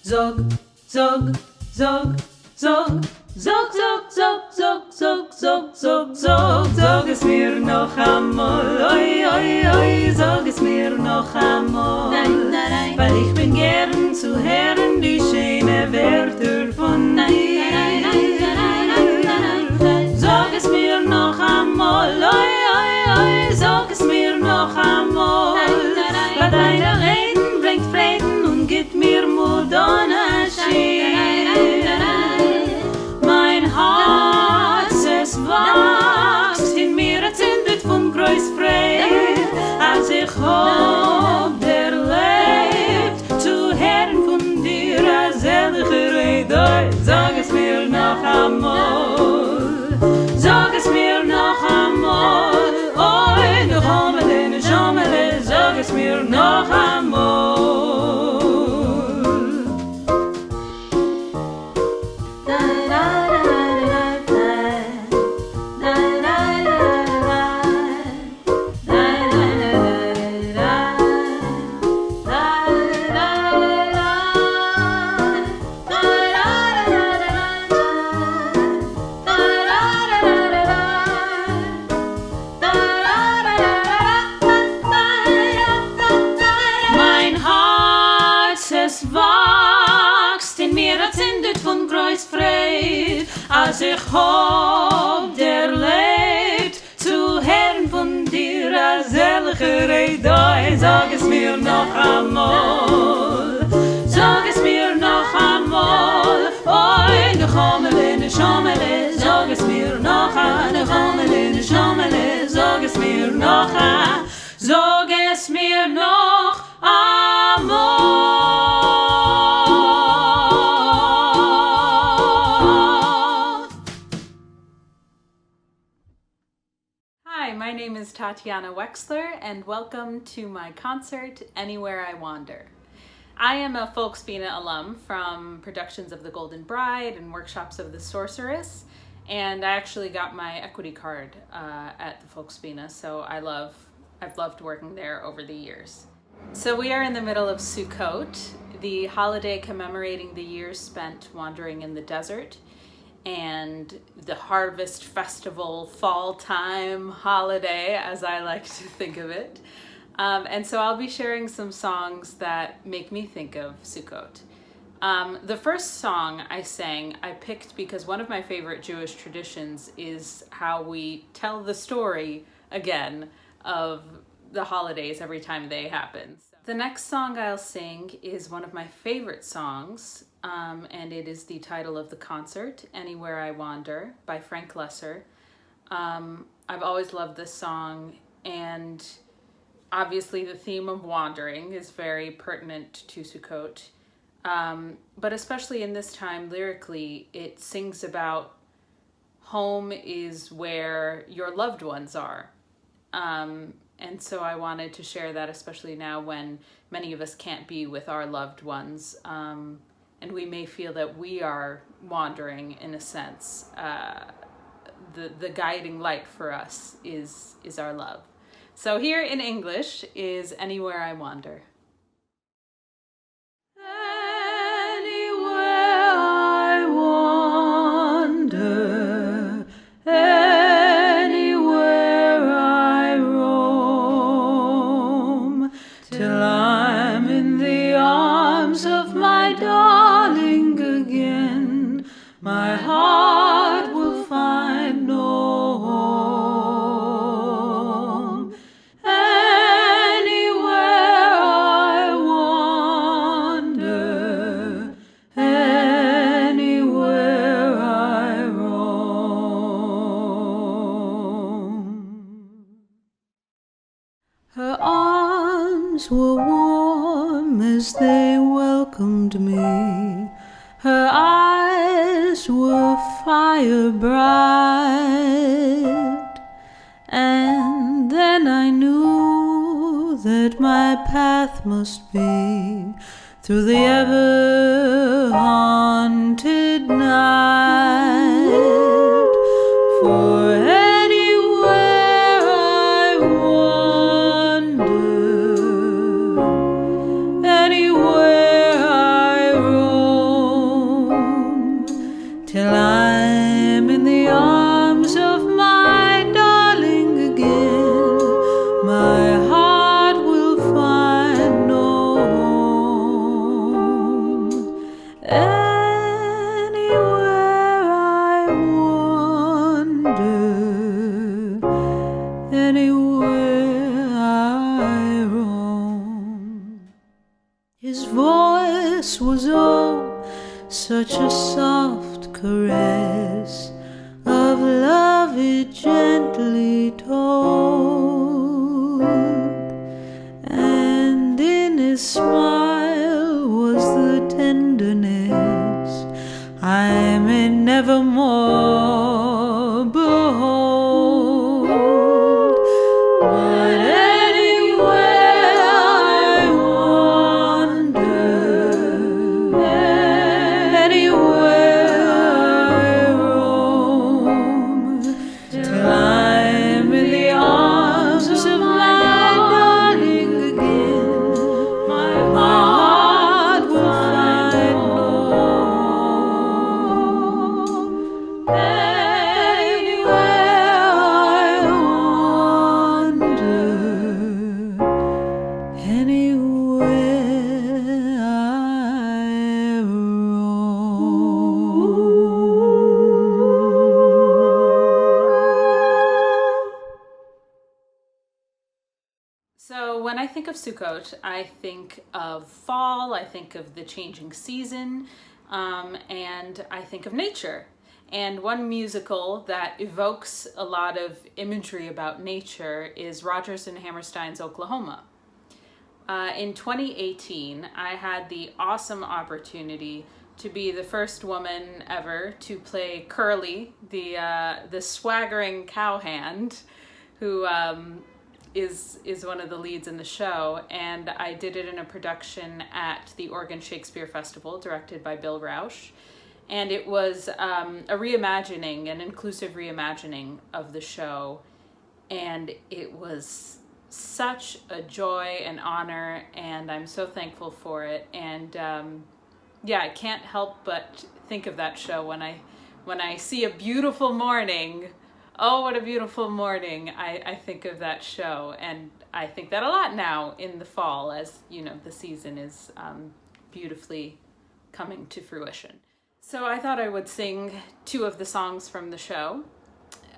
Zog, zog, zog, zog, zog, zog, zog, zog, zog, zog, zog, zog, zog es mir noch einmal, oi, oi, oi, sag es mir noch einmal, weil ich bin gern zu hören die schöne Wörter von dir. Sag es mir noch einmal, oi, oi, oi, sag es mir noch einmal, weil deine Reden bringt Frieden und gibt mir Mut und mein Herz, es wächst in mir, es zündet von groß Freude, als ich hab erlebt, zu hören von dir, als ehrliche Rede. Sag es mir noch einmal, sag es mir noch einmal, oi, noch einmal, sag es mir noch einmal. Als ich hab erlebt, zu hören von dir als ehrliche Rede. Sag es mir noch einmal, sag es mir noch einmal, oi, noch einmal, sag es mir noch einmal, sag es mir noch einmal, sag es mir noch einmal. My name is Tatiana Wechsler, and welcome to my concert, Anywhere I Wander. I am a Folksbiene alum from productions of The Golden Bride and workshops of The Sorceress, and I actually got my equity card at the Folksbiene, so I've loved working there over the years. So we are in the middle of Sukkot, the holiday commemorating the years spent wandering in the desert, and the harvest festival, fall time holiday, as I like to think of it. And so I'll be sharing some songs that make me think of Sukkot. The first song I sang, I picked because one of my favorite Jewish traditions is how we tell the story again of the holidays every time they happen. The next song I'll sing is one of my favorite songs, and it is the title of the concert, Anywhere I Wander, by Frank Lesser. I've always loved this song, and obviously the theme of wandering is very pertinent to Sukkot, but especially in this time lyrically, it sings about home is where your loved ones are. And so I wanted to share that, especially now when many of us can't be with our loved ones, and we may feel that we are wandering in a sense. The guiding light for us is our love. So here in English is Anywhere I Wander. Anywhere I wander, anywhere I roam, till I'm in the arms of my darling again, my heart will find no home. Anywhere I wander, anywhere I roam. Her arms were warm as they welcomed me, her eyes were fire bright, and then I knew that my path must be through the ever-haunted night. For anywhere I wander, anywhere I roam, anywhere I roam. His voice was such a soft caress of love it gently told, and in his smile was the tenderness I may never more behold. But anywhere I wander, anywhere I roam, till I'm in the arms of my darling again, my heart will find no. Anywhere I wander, anywhere I roam. So when I think of Sukkot, I think of fall, I think of the changing season, and I think of nature. And one musical that evokes a lot of imagery about nature is Rodgers and Hammerstein's Oklahoma. In 2018, I had the awesome opportunity to be the first woman ever to play Curly, the swaggering cowhand, who is one of the leads in the show, and I did it in a production at the Oregon Shakespeare Festival, directed by Bill Rausch, and it was a reimagining, an inclusive reimagining of the show, and it was such a joy and honor, and I'm so thankful for it. And yeah, I can't help but think of that show when I see a beautiful morning. Oh, what a beautiful morning. I think of that show, and I think that a lot now in the fall, as you know, the season is beautifully coming to fruition. So I thought I would sing two of the songs from the show,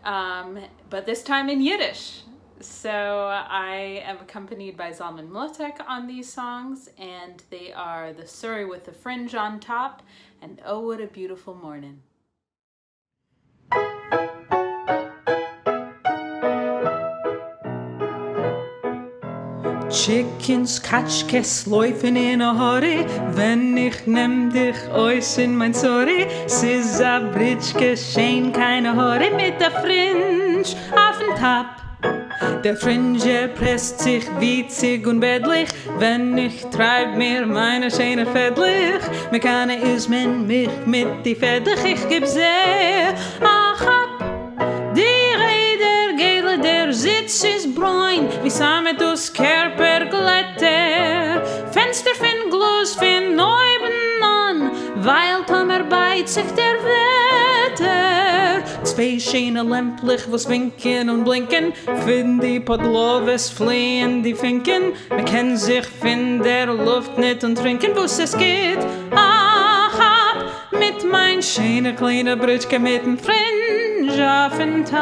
but this time in Yiddish. So I am accompanied by Zalman Mlotek on these songs, and they are The Surrey with the Fringe on Top and Oh, What a Beautiful Morning. Chickens, Katschkes laufen in a hurry, wenn ich nehm dich aus in mein Sorry. Sis a Britschke, schein keine Hurry mit der Fringe auf den Top. Der Fringe presst sich witzig und bettlich, wenn ich treib mir meine schöne Fettlich. Mekane is men mich mit die Fettlich, ich geb sehr, ach ab. Die Räder gele, der Sitz ist bräun, wie samet aus Kerperglätter. Fenster fin Glas fin Neuben an, weil Tomer beit sich der Wetter. Zwei schöne Lämplich, was winken und blinken, fin die Podloves fliehen die Finken. Man kann sich fin der Luft nicht und trinken, wo's es geht. Ach, ab mit mein schöne kleine Brütschke mit dem Fringe auf den Top.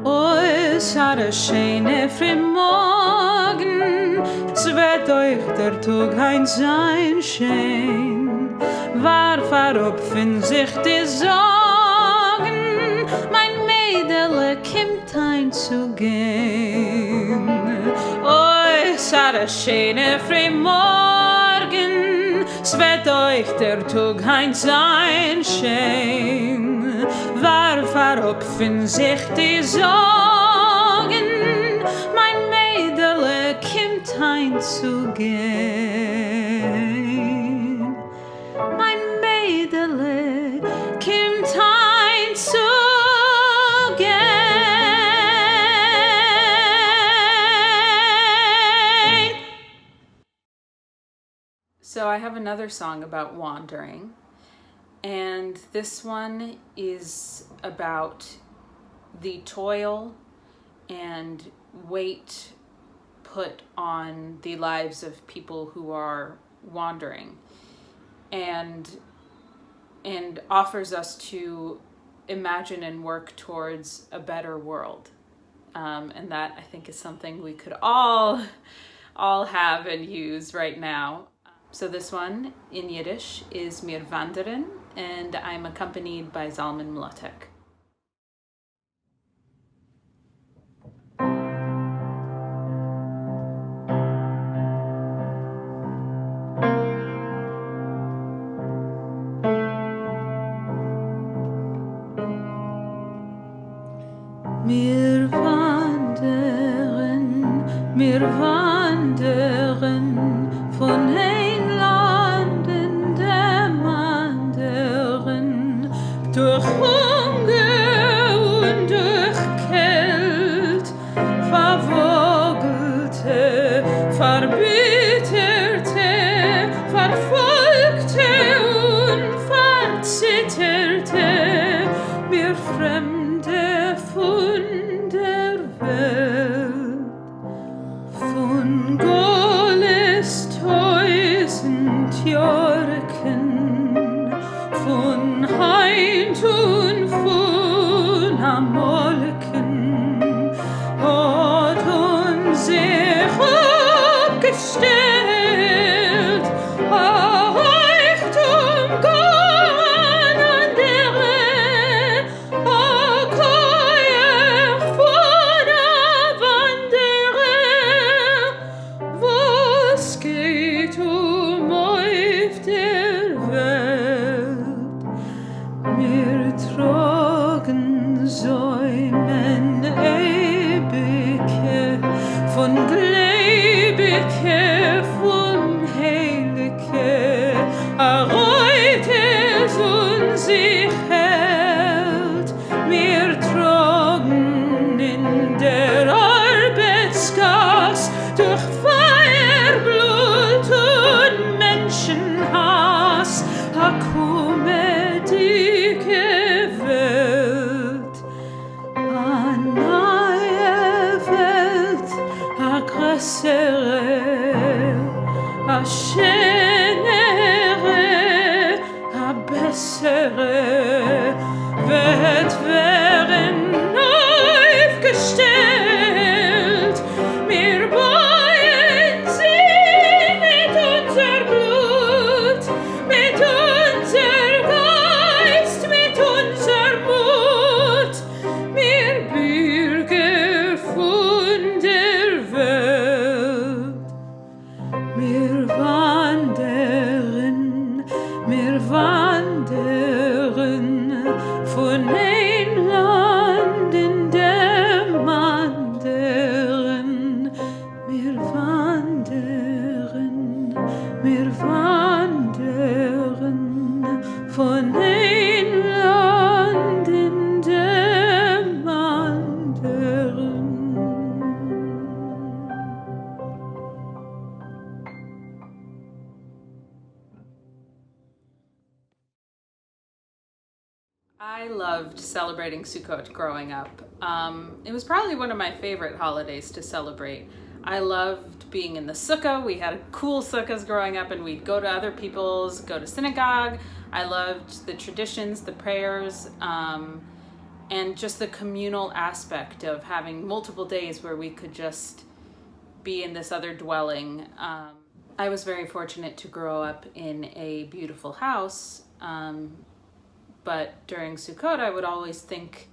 Oh, es hat a schöne Frühmorgen, es wird euch der Tag ein sein schön. Warf auf in sich die Sorgen, mein Mädele kommt ein zu gehen. Oh, es hat a schöne Frühmorgen, es wird euch der Tag ein sein schön. Warf auf in sich die Sorgen, mein Mädele kommt ein zu gehen. Mein Mädele kommt ein zu gehen. So I have another song about wandering, and this one is about the toil and weight put on the lives of people who are wandering, and offers us to imagine and work towards a better world. And that, I think, is something we could all have and use right now. So this one in Yiddish is Mir wanderen, and I'm accompanied by Zalman Mlotek. Wir wandern von ein Land in dem anderen, durch Hunger und durch Kälte, verwogelte, verbitterte, verfolgte und verzitterte, wir Fremde von der Welt. Von Goles tausend Jörgen, von Heint und von Amolken, hat uns sich abgestellt, Reichtum gar andere, Keuer von der Wanderer. Was geht auf der Welt? Wir tragen Säumen ewige, von Gläubige, von Heilige, erreut es uns sich hält. Wir tragen in der Arbeitsgas durch Feuer, Blut und Menschenhass, komme die Welt, a neue Welt, a größere, a schönere, a bessere, wird werden aufgestellt. Wir beugen sie mit unser Blut, mit unser Geist, mit unser Mut, wir Bürger von der Welt. Wir wandern von ein Land in dem anderen. Wir wandern von ein Land in dem anderen. I loved celebrating Sukkot growing up. It was probably one of my favorite holidays to celebrate. I loved being in the sukkah. We had cool sukkahs growing up, and we'd go to other people's, go to synagogue. I loved the traditions, the prayers, and just the communal aspect of having multiple days where we could just be in this other dwelling. I was very fortunate to grow up in a beautiful house, but during Sukkot, I would always think,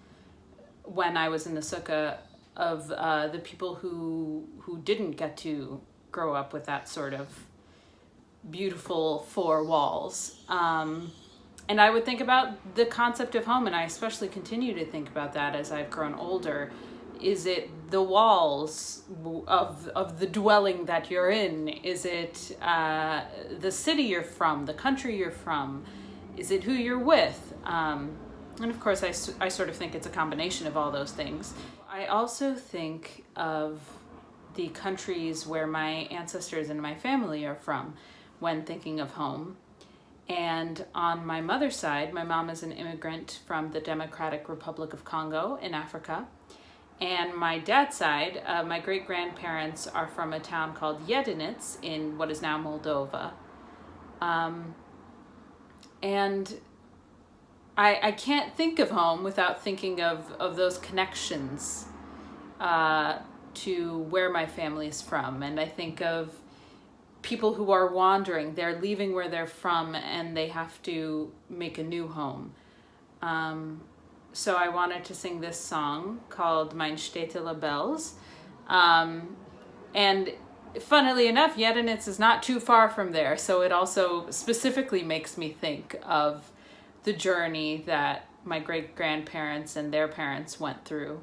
when I was in the sukkah, of the people who didn't get to grow up with that sort of beautiful four walls. And I would think about the concept of home, and I especially continue to think about that as I've grown older. Is it the walls of the dwelling that you're in? Is it the city you're from, the country you're from? Is it who you're with? And of course, I sort of think it's a combination of all those things. I also think of the countries where my ancestors and my family are from when thinking of home. And on my mother's side, my mom is an immigrant from the Democratic Republic of Congo in Africa. And my dad's side, my great-grandparents are from a town called Jedinitz in what is now Moldova. And I can't think of home without thinking of those connections to where my family is from. And I think of people who are wandering. They're leaving where they're from and they have to make a new home. So I wanted to sing this song called Mein Städtele Bells. And funnily enough, Jedenitz is not too far from there. So it also specifically makes me think of the journey that my great-grandparents and their parents went through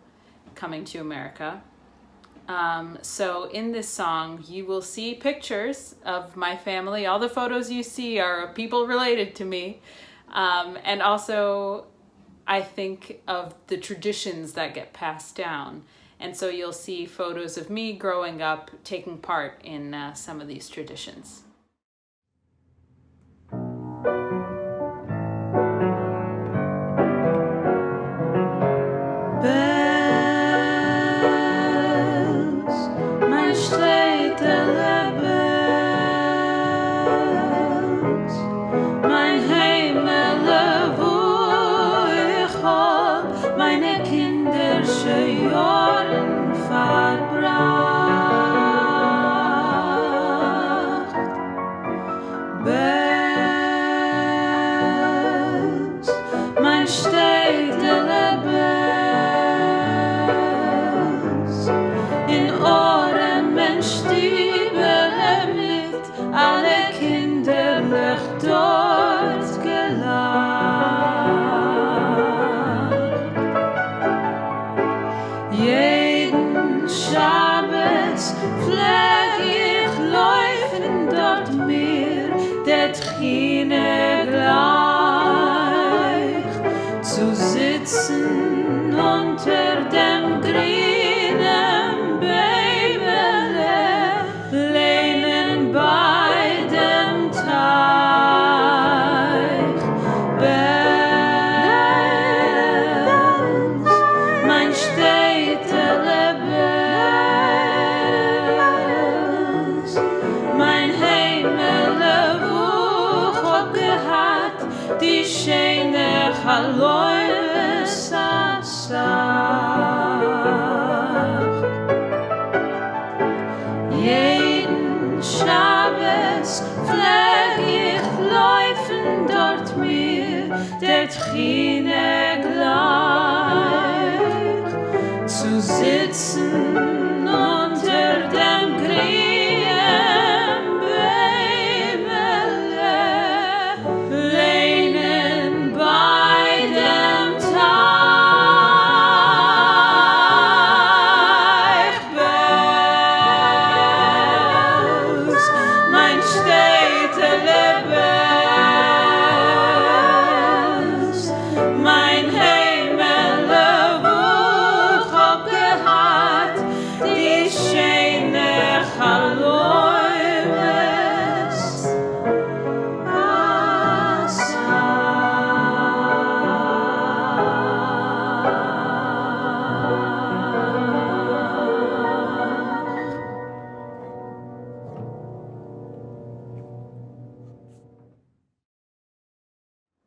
coming to America. So in this song, you will see pictures of my family. All the photos you see are of people related to me. And also, I think of the traditions that get passed down. And so you'll see photos of me growing up, taking part in some of these traditions.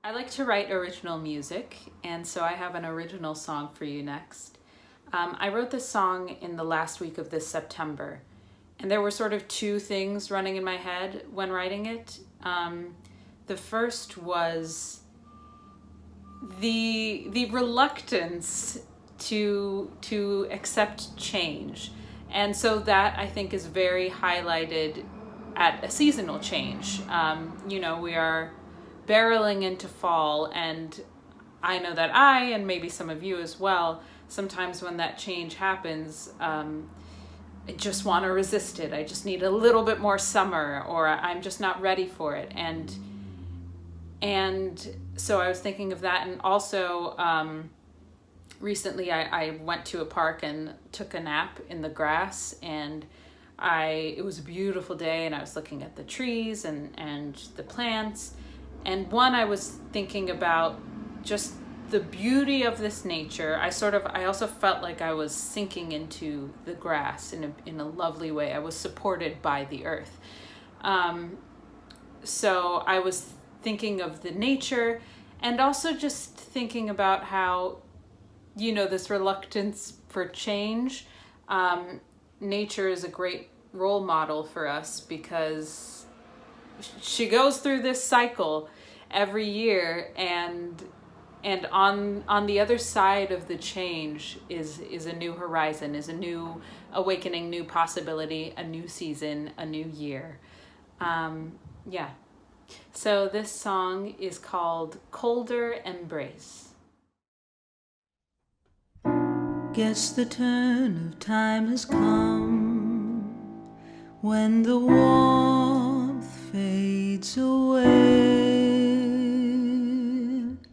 I like to write original music, and so I have an original song for you next. I wrote this song in the last week of this September, and there were sort of two things running in my head when writing it. The first was the reluctance to accept change, and so that I think is very highlighted at a seasonal change. We are barreling into fall, and I know that I, and maybe some of you as well, sometimes when that change happens, I just want to resist it. I just need a little bit more summer, or I'm just not ready for it. And so I was thinking of that. And also recently I went to a park and took a nap in the grass, and it was a beautiful day, and I was looking at the trees and the plants. And I was thinking about just the beauty of this nature. I also felt like I was sinking into the grass in a lovely way. I was supported by the earth. So I was thinking of the nature, And also just thinking about how, this reluctance for change, nature is a great role model for us because she goes through this cycle every year, and on the other side of the change is a new horizon, is a new awakening, new possibility, a new season, a new year. Yeah. So this song is called Colder Embrace. Guess the turn of time has come when the warmth fades away.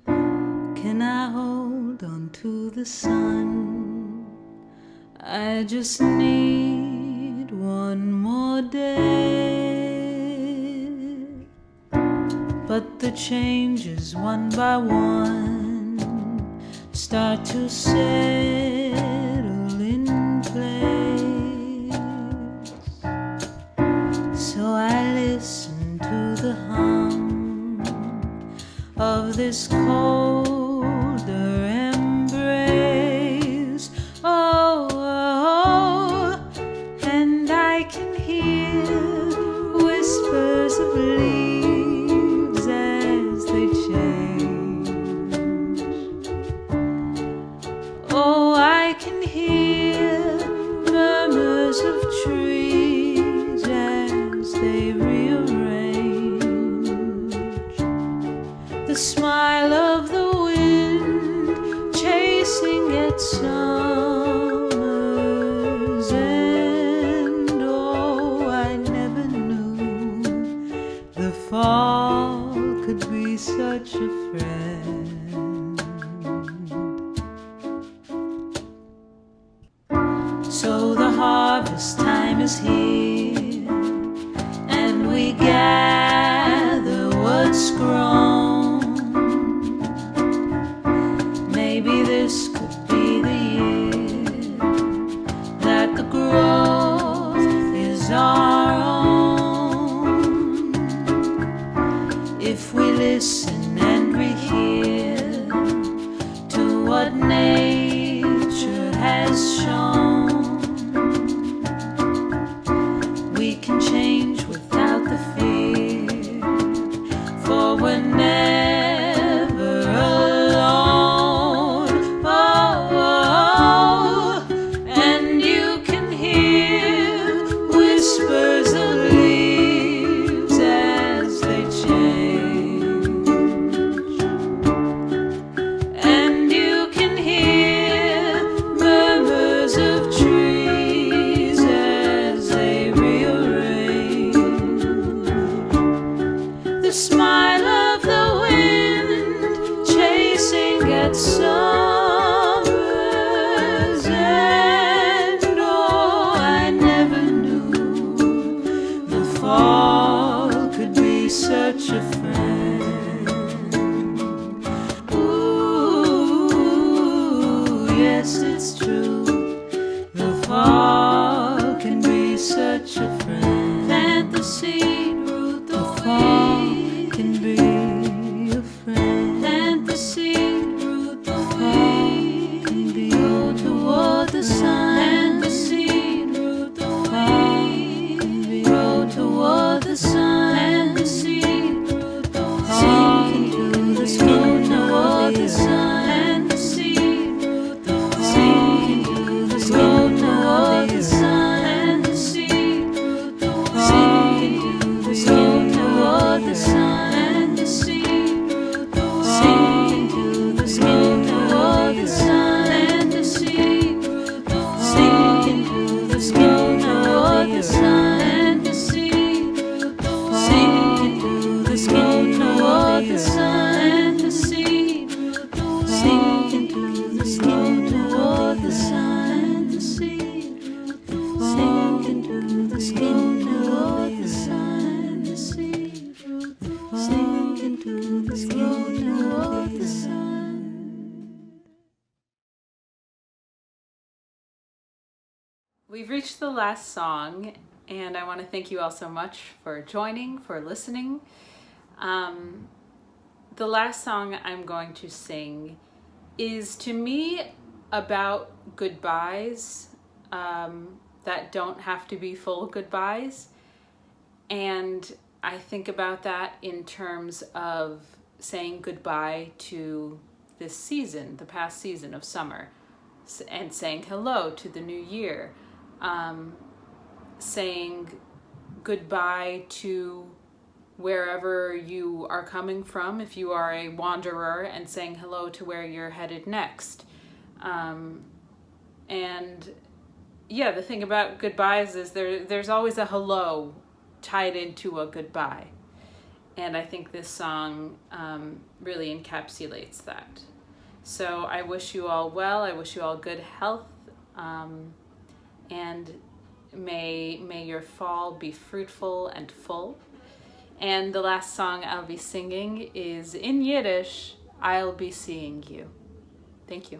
Can I hold on to the sun? I just need one more day. But the changes one by one start to settle in place. So I listen to the hum of this colder embrace. Oh, oh, and I can hear whispers of leaves as they change. Oh, I can hear murmurs of trees as they rearrange. The smile of the wind chasing its summers end. Oh, I never knew the fall could be such a friend. So the harvest time is here, and we gather what's grown. Maybe this could be the year that the growth is our own. If we listen and we hear to what nature has shown, we can change without the fear, for we're never alone. Oh, oh, and you can hear whispers of leaves as they change, and you can hear murmurs of trees as they rearrange. The smile of the wind chasing at summer's end. Oh, I never knew the fall could be such a friend. Ooh, yes, it's true. The fall can be such a friend. Plant the seed, root the fall can be a friend. Plant the seed, root the weed, can be go toward the sun. Plant the seed, root the weed, can be grow toward the sun. Plant the seed, root the weed, sink into the skin toward the sun. Plant the seed, root the weed, sink into the skin toward the sun. Plant the seed, root the weed, sink into the skin toward the sun. Plant the seed, root the weed, sink into the skin toward the sun. Plant the seed, root the weed, sink into the skin toward the sun. Plant the seed, root the weed, sink into the skin toward the sun. Plant the seed, root the weed, sink into the skin toward the sun. Plant the seed, root the weed, sink into the skin toward the sun. The seed, root the weed, sink into the skin toward the sun. We've reached the last song, and I want to thank you all so much for joining, for listening. the last song I'm going to sing is, to me, about goodbyes that don't have to be full goodbyes. And I think about that in terms of saying goodbye to this season, the past season of summer, and saying hello to the new year, saying goodbye to wherever you are coming from, if you are a wanderer, and saying hello to where you're headed next. And yeah, the thing about goodbyes is there's always a hello tied into a goodbye. And I think this song really encapsulates that. So I wish you all well. I wish you all good health. And may your fall be fruitful and full. And the last song I'll be singing is in Yiddish, I'll Be Seeing You. Thank you.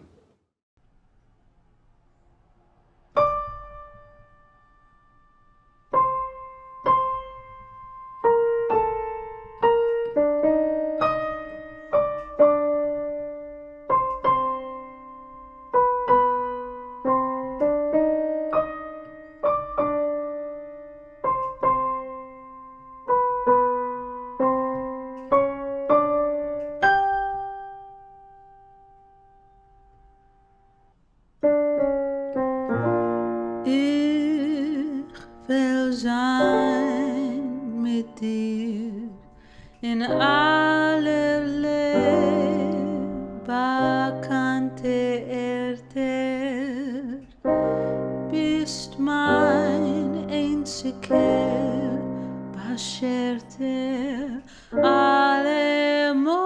Sein mit dir in allerlei bekannte Erde, bist mein einziger Bescherte allemal.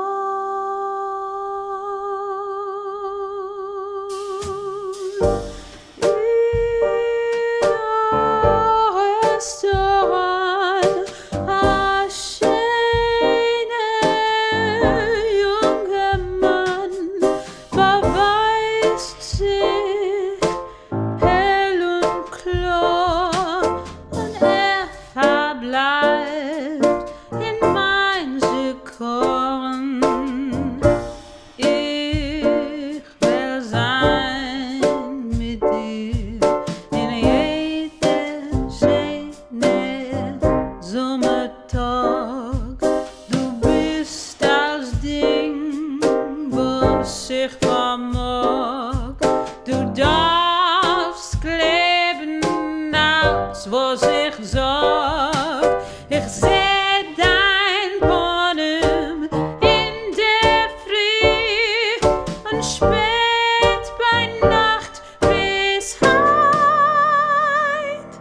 Was ich sag, ich seh dein Bonnem in der Früh und spät bei Nacht bis heut.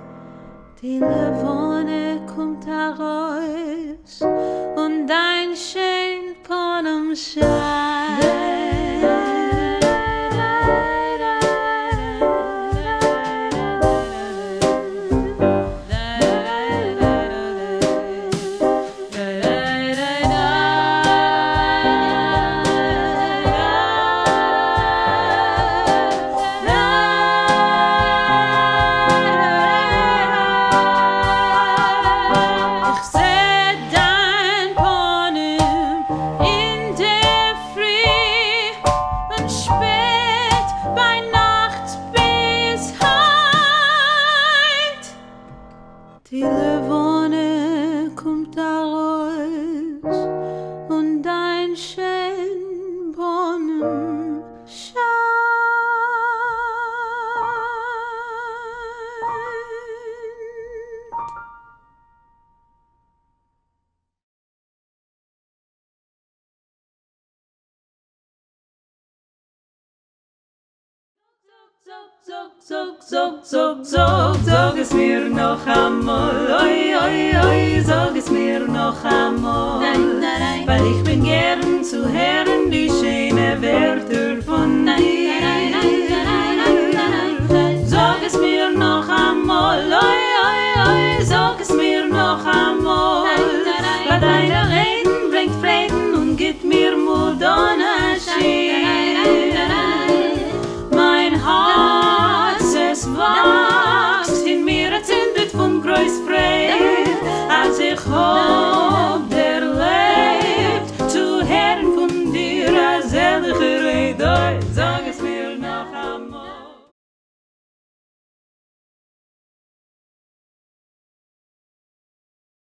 Die Levone kommt heraus und dein schön Bonnem scheint. Die Levone kommt heraus und dein schön Bonnem scheint. Sag es mir noch einmal, oi, oi, oi, sag es mir noch einmal, weil ich bin gern zu hören die schöne Wörter von dir.